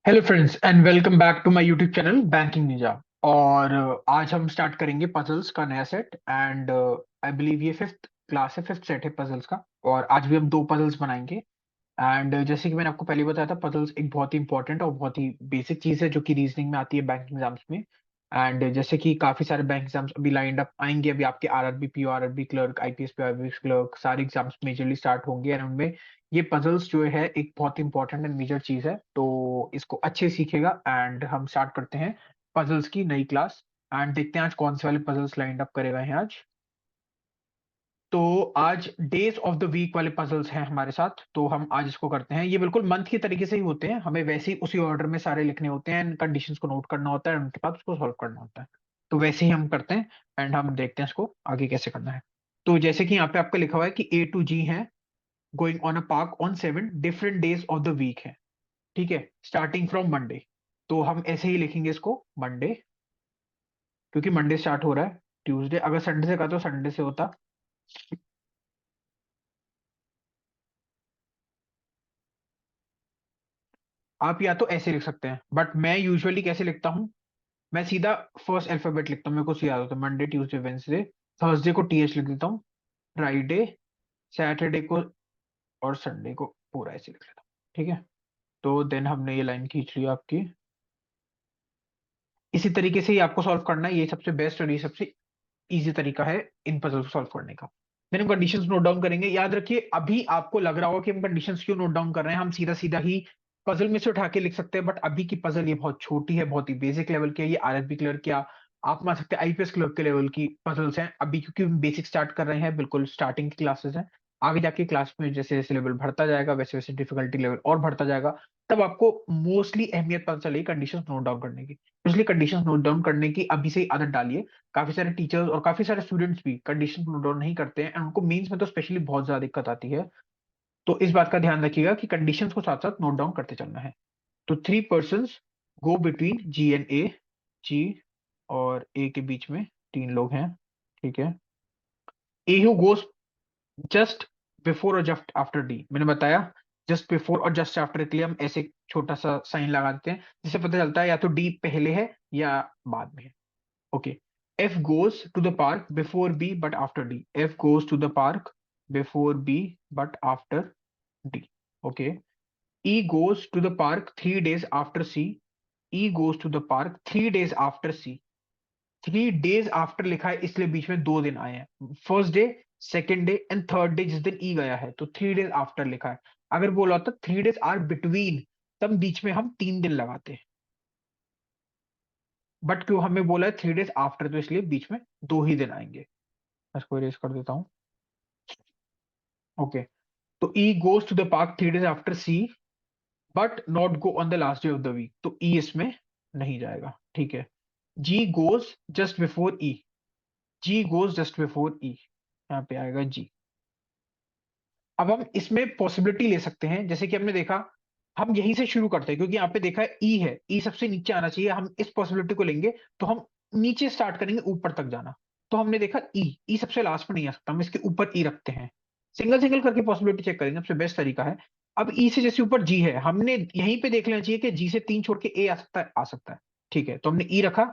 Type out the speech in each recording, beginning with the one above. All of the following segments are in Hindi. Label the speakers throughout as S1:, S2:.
S1: Hello friends and welcome back to my YouTube channel banking ninja. और आज हम स्टार्ट करेंगे पजल्स का नया सेट एंड आई बिलीव ये फिफ्थ क्लास है, फिफ्थ सेट है पजल्स का। और आज भी हम दो पजल्स बनाएंगे। एंड जैसे कि मैंने आपको पहले बताया था, पजल्स एक बहुत ही इंपॉर्टेंट और बहुत ही बेसिक चीज है जो कि रीजनिंग में आती है बैंकिंग एग्जाम्स में। एंड जैसे कि काफी सारे बैंक एग्जाम्स अभी लाइंड अप आएंगे, अभी आपके RRB, PO RRB clerk, IPS PO IPS clerk सारे एग्जाम्स मेजरली स्टार्ट होंगे एंड उनमें ये पजल्स जो है एक बहुत इंपॉर्टेंट एंड मेजर चीज है। तो इसको अच्छे से सीखेगा एंड हम स्टार्ट करते हैं पजल्स की नई क्लास। एंड देखते हैं आज कौन से वाले पजल्स लाइंड अप करे गए हैं आज। तो आज डेज ऑफ द वीक वाले पजल्स हैं हमारे साथ, तो हम आज इसको करते हैं। ये बिल्कुल मंथ की तरीके से ही होते हैं, हमें वैसे ही उसी ऑर्डर में सारे लिखने होते हैं एंड कंडीशंस को नोट करना होता है और उनके बाद उसको सॉल्व करना होता है। तो वैसे ही हम करते हैं एंड हम देखते हैं इसको आगे कैसे करना है। तो जैसे कि यहाँ पे आपका लिखा हुआ है कि A to G है, going on a park on 7 different days of the week है। ठीक है, स्टार्टिंग फ्रॉम मंडे। तो हम ऐसे ही लिखेंगे इसको मंडे, क्योंकि मंडे स्टार्ट हो रहा है। ट्यूसडे, अगर संडे से का तो संडे से होता। आप या तो ऐसे लिख सकते हैं, बट मैं यूजुअली कैसे लिखता हूँ, मैं सीधा फर्स्ट अल्फाबेट लिखता हूँ। मेरे को याद होता है मंडे ट्यूसडे वेंसडे, थर्सडे को TH लिख देता हूँ, फ्राइडे, सैटरडे को और संडे को पूरा ऐसे लिख लेता हूँ। ठीक है, तो देन हमने ये लाइन खींच ली आपकी। इसी तरीके से ही आपको सॉल्व करना है, ये सबसे बेस्ट और ये सबसे इजी तरीका है इन पजल को सॉल्व करने का। देन हम कंडीशंस नोट डाउन करेंगे। याद रखिए, अभी आपको लग रहा होगा कि हम कंडीशंस क्यों नोट डाउन कर रहे हैं, हम सीधा सीधा ही पजल में से उठा के लिख सकते हैं, बट अभी की पजल ये बहुत छोटी है, बहुत ही बेसिक लेवल की है। ये आरएसबी क्लर्क, क्या आप मान सकते हैं आईपीएस क्लर्क के लेवल की पजल्स हैं अभी, क्योंकि हम बेसिक स्टार्ट कर रहे हैं, बिल्कुल स्टार्टिंग की क्लासेस हैं। आगे जाके क्लास में जैसे जैसे लेवल बढ़ता जाएगा वैसे वैसे डिफिकल्टी लेवल और बढ़ता जाएगा, तब आपको मोस्टली अहमियत पता चलेगी कंडीशंस नोट डाउन करने की। इसलिए कंडीशंस नोट डाउन करने की अभी से ही आदत डालिए। काफी सारे टीचर्स और काफी सारे स्टूडेंट्स भी कंडीशन नोट डाउन नहीं करते हैं एंड उनको मेंस में तो स्पेशली बहुत ज्यादा दिक्कत आती है। तो इस बात का ध्यान रखिएगा कि कंडीशंस को साथ साथ नोट डाउन करते चलना है। तो 3 persons go between G and A, जी और ए के बीच में तीन लोग हैं। ठीक है, A who goes just before और जस्ट आफ्टर डी, मैंने बताया जस्ट बिफोर और जस्ट आफ्टर के लिए हम ऐसे छोटा सा साइन लगा देते हैं जिससे पता चलता है या तो डी पहले है या बाद में है। Okay. F goes to the park before B but after D. F goes to the park before B but after D. Okay. E goes to the park 3 days after C. E goes to the park 3 days after C. 3 days after लिखा है इसलिए बीच में 2 दिन आए हैं, first day, second day and third day जिस दिन ई गया है, तो 3 days आफ्टर लिखा है। अगर बोला होता 3 days आर बिटवीन, तब बीच में हम 3 दिन लगाते, बट क्यों हमें बोला है 3 days आफ्टर, तो इसलिए बीच में 2 ही दिन आएंगे। मैं इसको इरेज कर देता हूँ। ओके, तो E goes to the park 3 days after C but not go on the last day of the week, तो ई इसमें नहीं जाएगा। ठीक है, G goes just before E, G goes just before E, यहाँ पे आएगा जी। अब हम इसमें पॉसिबिलिटी ले सकते हैं, जैसे कि हमने देखा, हम यहीं से शुरू करते हैं क्योंकि यहाँ पे देखा है ई है, ई सबसे नीचे आना चाहिए। हम इस पॉसिबिलिटी को लेंगे तो हम नीचे स्टार्ट करेंगे ऊपर तक जाना। तो हमने देखा ई, ई सबसे लास्ट में नहीं आ सकता, हम इसके ऊपर ई रखते हैं। सिंगल सिंगल करके पॉसिबिलिटी चेक करेंगे, सबसे बेस्ट तरीका है। अब ई से जैसे ऊपर जी है, हमने यहीं पे देख लेना चाहिए कि जी से 3 छोड़ के ए आ सकता है, आ सकता है। ठीक है, तो हमने ई रखा,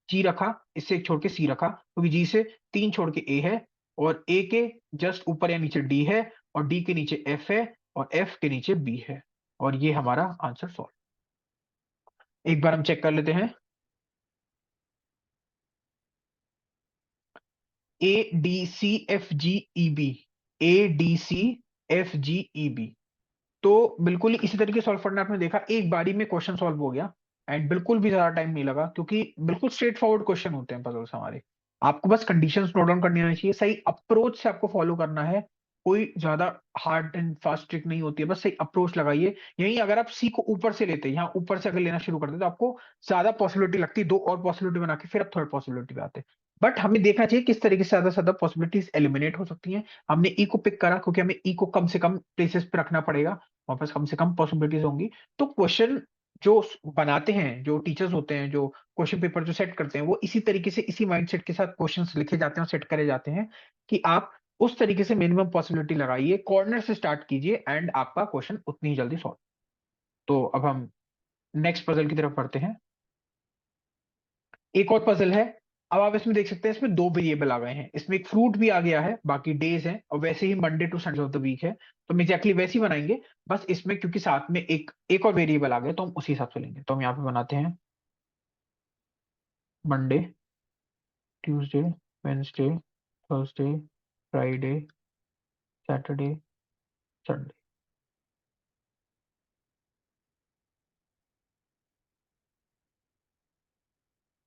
S1: जी रखा, इससे एक छोड़ के सी रखा, क्योंकि जी से 3 छोड़ के ए है और ए के जस्ट ऊपर या नीचे डी है और डी के नीचे एफ है और एफ के नीचे बी है, और ये हमारा आंसर सॉल्व। एक बार हम चेक कर लेते हैं। A D C F G E B, A D C F G E B, तो बिल्कुल ही इसी तरीके सॉल्व करना। आपने देखा एक बारी में क्वेश्चन सॉल्व हो गया एंड बिल्कुल भी ज्यादा टाइम नहीं लगा, क्योंकि बिल्कुल स्ट्रेट फॉरवर्ड क्वेश्चन होते हैं पजल्स हमारे। आपको बस कंडीशंस नोट डाउन करनी आनी चाहिए, सही अप्रोच से आपको फॉलो करना है। कोई ज्यादा हार्ड एंड फास्ट ट्रिक नहीं होती है, बस सही अप्रोच लगाइए। यही अगर आप सी को ऊपर से लेते हैं, यहाँ ऊपर से अगर लेना शुरू करते तो आपको ज्यादा पॉसिबिलिटी लगती, दो और पॉसिबिलिटी बना के फिर आप थर्ड पॉसिबिलिटी पे आते। बट हमें देखना चाहिए किस तरीके से ज्यादा से ज्यादा पॉसिबिलिटीज एलिमिनेट हो सकती हैं। हमने ई को पिक करा क्योंकि हमें ई को कम से कम प्लेसेस पे रखना पड़ेगा, वहां पास कम से कम पॉसिबिलिटीज होंगी। तो क्वेश्चन जो बनाते हैं, जो टीचर्स होते हैं, जो क्वेश्चन पेपर जो सेट करते हैं, वो इसी तरीके से इसी माइंडसेट के साथ क्वेश्चंस लिखे जाते हैं और सेट करे जाते हैं कि आप उस तरीके से मिनिमम पॉसिबिलिटी लगाइए, कॉर्नर से स्टार्ट कीजिए एंड आपका क्वेश्चन उतनी ही जल्दी सॉल्व। तो अब हम नेक्स्ट पजल की तरफ बढ़ते हैं। एक और पजल है। अब आप इसमें देख सकते हैं, इसमें दो वेरिएबल आ गए हैं, इसमें एक फ्रूट भी आ गया है, बाकी डेज हैं, और वैसे ही Monday to Sunday of the week है, तो हम एग्जैक्टली वैसे ही बनाएंगे। बस इसमें क्योंकि साथ में एक एक और वेरिएबल आ गया, तो हम उसी हिसाब से लेंगे। तो हम यहाँ पे बनाते हैं Monday, Tuesday, Wednesday, Thursday, Friday, Saturday, Sunday.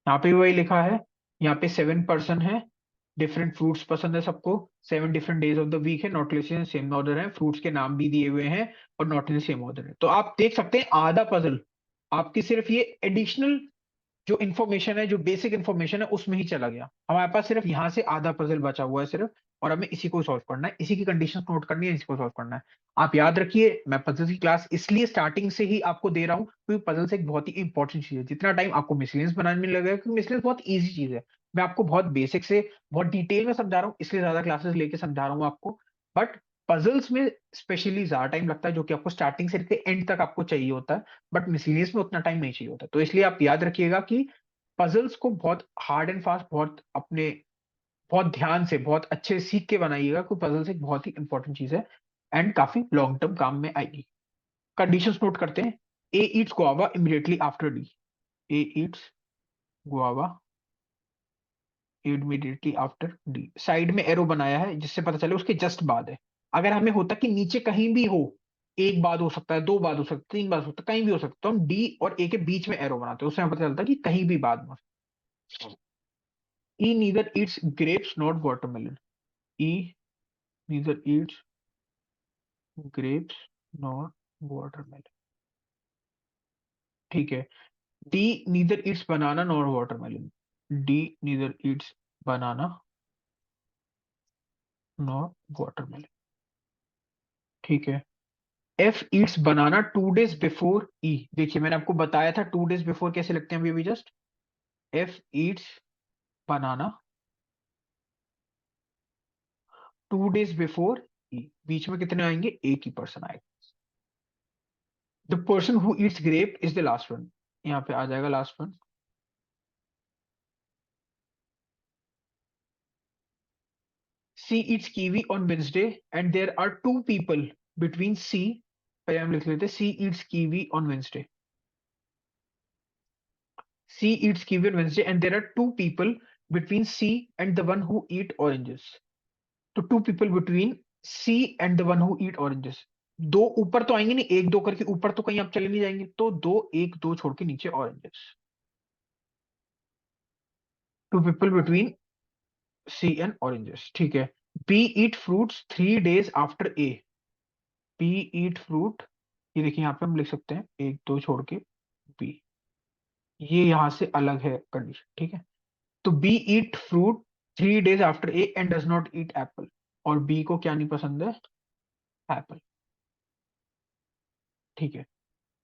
S1: यहाँ पे भी वही लिखा है। यहाँ पे 7 पर्सन है, डिफरेंट फ्रूट्स पसंद है सबको, 7 different days of the week है, नॉट इन सेम ऑर्डर है, फ्रूट्स के नाम भी दिए हुए हैं, और नॉट इन सेम ऑर्डर है। तो आप देख सकते हैं आधा पजल आपकी सिर्फ ये एडिशनल जो इन्फॉर्मेशन है, जो बेसिक इन्फॉर्मेशन है, उसमें ही चला गया। हमारे पास सिर्फ यहाँ से आधा पजल बचा हुआ है सिर्फ, और हमें इसी को सॉल्व करना है, इसी की कंडीशन नोट करनी है, इसी को सॉल्व करना है। आप याद रखिए, मैं पजल की क्लास इसलिए स्टार्टिंग से ही आपको दे रहा हूँ क्योंकि पजल से एक बहुत ही इंपॉर्टेंट चीज है। जितना टाइम आपको मिसलेनियस बनाने में लगेगा, क्योंकि मिसलेनियस बहुत ईजी चीज है, मैं आपको बहुत बेसिक से बहुत डिटेल में समझा रहा हूँ, इसलिए ज्यादा क्लासेस लेके समझा रहा हूँ आपको। बट पजल्स में स्पेशली ज्यादा टाइम लगता है, जो कि आपको स्टार्टिंग से लेकर एंड तक आपको चाहिए होता है, बट मिसलेनियस में उतना टाइम नहीं चाहिए होता। तो इसलिए आप याद रखिएगा कि पजल्स को बहुत हार्ड एंड फास्ट, बहुत अपने बहुत ध्यान से, बहुत अच्छे से सीख के बनाइएगा, क्योंकि पजल्स एक बहुत ही इंपॉर्टेंट चीज है एंड काफी लॉन्ग टर्म काम में आएगी। कंडीशंस नोट करते हैं। A eats guava immediately after D. A eats guava immediately after D, side में एरो बनाया है जिससे पता चले उसके जस्ट बाद है। अगर हमें होता कि नीचे कहीं भी हो, एक बाद हो सकता है, दो बाद हो सकता है, तीन बाद हो सकता है, कहीं भी हो सकता है, तो हम डी और ए के बीच में एरो बनाते हैं, उससे हमें पता चलता है कि कहीं भी बाद में। E neither eats grapes nor watermelon. E neither eats grapes nor watermelon. ठीक है। D neither eats banana nor watermelon. D neither eats banana nor watermelon. ठीक है। F eats banana 2 days before E। देखिए मैंने आपको बताया था 2 days बिफोर कैसे लगते हैं, अभी अभी just. F eats banana 2 days before E। बीच में कितने आएंगे, एक ही पर्सन आएगा। The person who Yeats grape is the last one. यहाँ पे आ जाएगा last one. C eats kiwi on Wednesday and there are two people between C, पहले हम लिख लेते हैं, C eats kiwi on Wednesday. C eats kiwi on Wednesday and there are two people between C and the one who eat oranges. तो two people between C and the one who eat oranges. दो ऊपर तो आएंगे नहीं, एक दो करके ऊपर तो कहीं आप चले नहीं जाएंगे, तो दो, एक दो छोड़ के नीचे oranges. Two people between C and oranges. ठीक है। B eat fruits 3 days after A. B eat fruit, ये देखिए यहाँ पे हम लिख सकते हैं एक दो छोड़ के बी, ये यहां से अलग है कंडीशन, ठीक है। तो B eat fruit 3 days after A and does not eat apple, और बी को क्या नहीं पसंद है, एप्पल। ठीक है।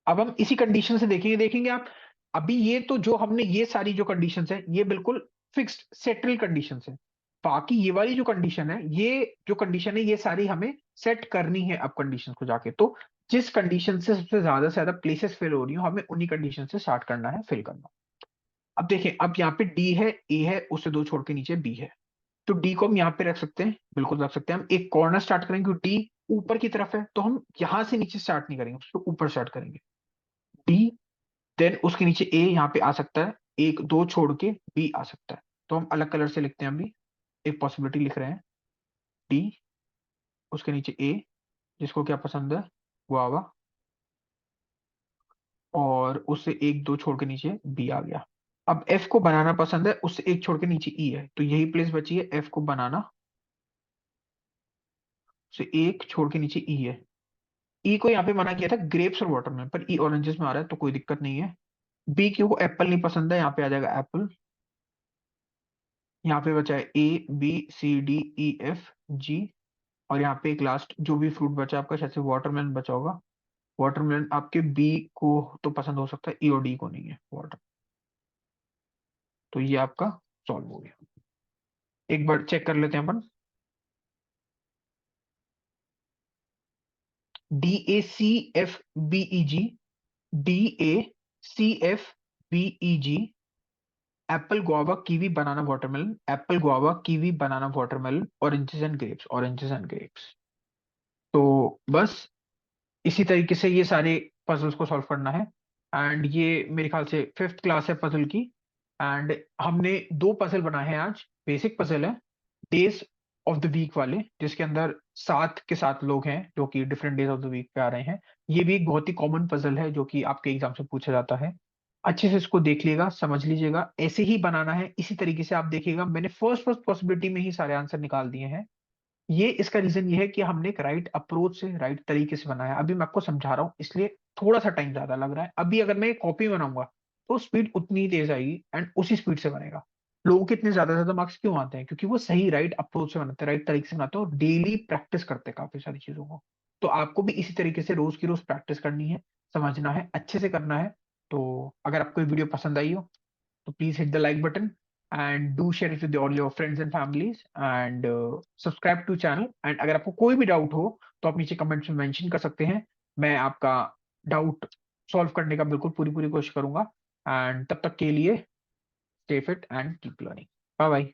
S1: अब हम इसी कंडीशन से देखेंगे, देखेंगे आप। अभी ये तो जो हमने ये सारी जो कंडीशंस है, ये बिल्कुल फिक्स्ड सेटल कंडीशंस है। बाकी ये वाली जो कंडीशन है, ये जो कंडीशन है, ये सारी हमें सेट करनी है अब कंडीशन को जाके। तो जिस कंडीशन से ज्यादा प्लेसेस फिल हो रही हो, हमें उन्हीं कंडीशन से स्टार्ट करना है फिल करना। अब देखिए, अब यहाँ पे डी है, ए है, उससे दो छोड़ के नीचे बी है, तो डी को हम यहाँ पे रख सकते हैं, बिल्कुल रख सकते हैं। हम एक कॉर्नर स्टार्ट करेंगे क्योंकि डी ऊपर की तरफ है, तो हम यहां से नीचे स्टार्ट नहीं करेंगे, उसको ऊपर स्टार्ट करेंगे। डी, देन उसके नीचे ए यहाँ पे आ सकता है, एक दो छोड़ के बी आ सकता है, तो हम अलग कलर से लिखते हैं अभी, एक पॉसिबिलिटी लिख रहे हैं। डी, उसके नीचे ए, जिसको क्या पसंद है, गुआवा, और उससे एक दो छोड़ के नीचे बी आ गया। अब एफ को बनाना पसंद है, उससे एक छोड़ के नीचे ई है, तो यही प्लेस बची है एफ को बनाना, से एक छोड़ के नीचे ई है। ई को यहाँ पे मना किया था ग्रेप्स और वाटरमेलन, पर ई ऑरेंजेस में आ रहा है तो कोई दिक्कत नहीं है। बी क्यू को एप्पल नहीं पसंद है, यहाँ पे आ जाएगा एप्पल। यहाँ पे बचा है A B C D E F G, और यहाँ पे एक लास्ट जो भी फ्रूट बचा आपका, शायद से वाटरमेलन बचा होगा। वाटरमेलन आपके बी को तो पसंद हो सकता है, ई और डी को नहीं है वाटर। तो ये आपका सॉल्व हो गया। एक बार चेक कर लेते हैं अपन। D A C F B E G, D A CFBEG, apple, guava, kiwi, banana, watermelon, apple, guava, kiwi, banana, watermelon, oranges and grapes. तो बस इसी तरीके से ये सारे पजल्स को सॉल्व करना है। एंड ये मेरे ख्याल से फिफ्थ क्लास है पजल की। एंड हमने दो पजल बनाए हैं आज। बेसिक पजल है डेज ऑफ द वीक वाले, जिसके अंदर 7 के 7 लोग हैं जो कि different days of the week पे आ रहे हैं। ये भी एक बहुत ही कॉमन पजल है जो कि आपके एग्जाम से पूछा जाता है। अच्छे से इसको देख लीजिएगा, समझ लीजिएगा, ऐसे ही बनाना है, इसी तरीके से आप देखिएगा। मैंने फर्स्ट फर्स्ट पॉसिबिलिटी में ही सारे आंसर निकाल दिए हैं। ये इसका रीजन ये है कि हमने एक राइट अप्रोच से, राइट तरीके से बनाया। अभी मैं आपको समझा रहा हूँ, इसलिए थोड़ा सा टाइम ज्यादा लग रहा है। अभी अगर मैं कॉपी बनाऊंगा तो स्पीड उतनी ही तेज आएगी एंड उसी स्पीड से बनेगा। लोगों के इतने ज्यादा ज्यादा मार्क्स क्यों आते हैं? क्योंकि वो सही राइट अप्रोच से बनाते हैं, राइट तरीके से बनाते हैं और डेली प्रैक्टिस करते हैं काफी सारी चीजों को। तो आपको भी इसी तरीके से रोज की रोज प्रैक्टिस करनी है, समझना है, अच्छे से करना है। तो अगर आपको ये वीडियो पसंद आई हो तो please hit the like button and do share it with all your friends and families and subscribe to channel। and अगर आपको कोई भी डाउट हो तो आप नीचे कमेंट्स में मेंशन कर सकते हैं। मैं आपका डाउट सॉल्व करने का बिल्कुल पूरी पूरी कोशिश करूंगा। एंड तब तक के लिए stay fit and keep learning। Bye bye.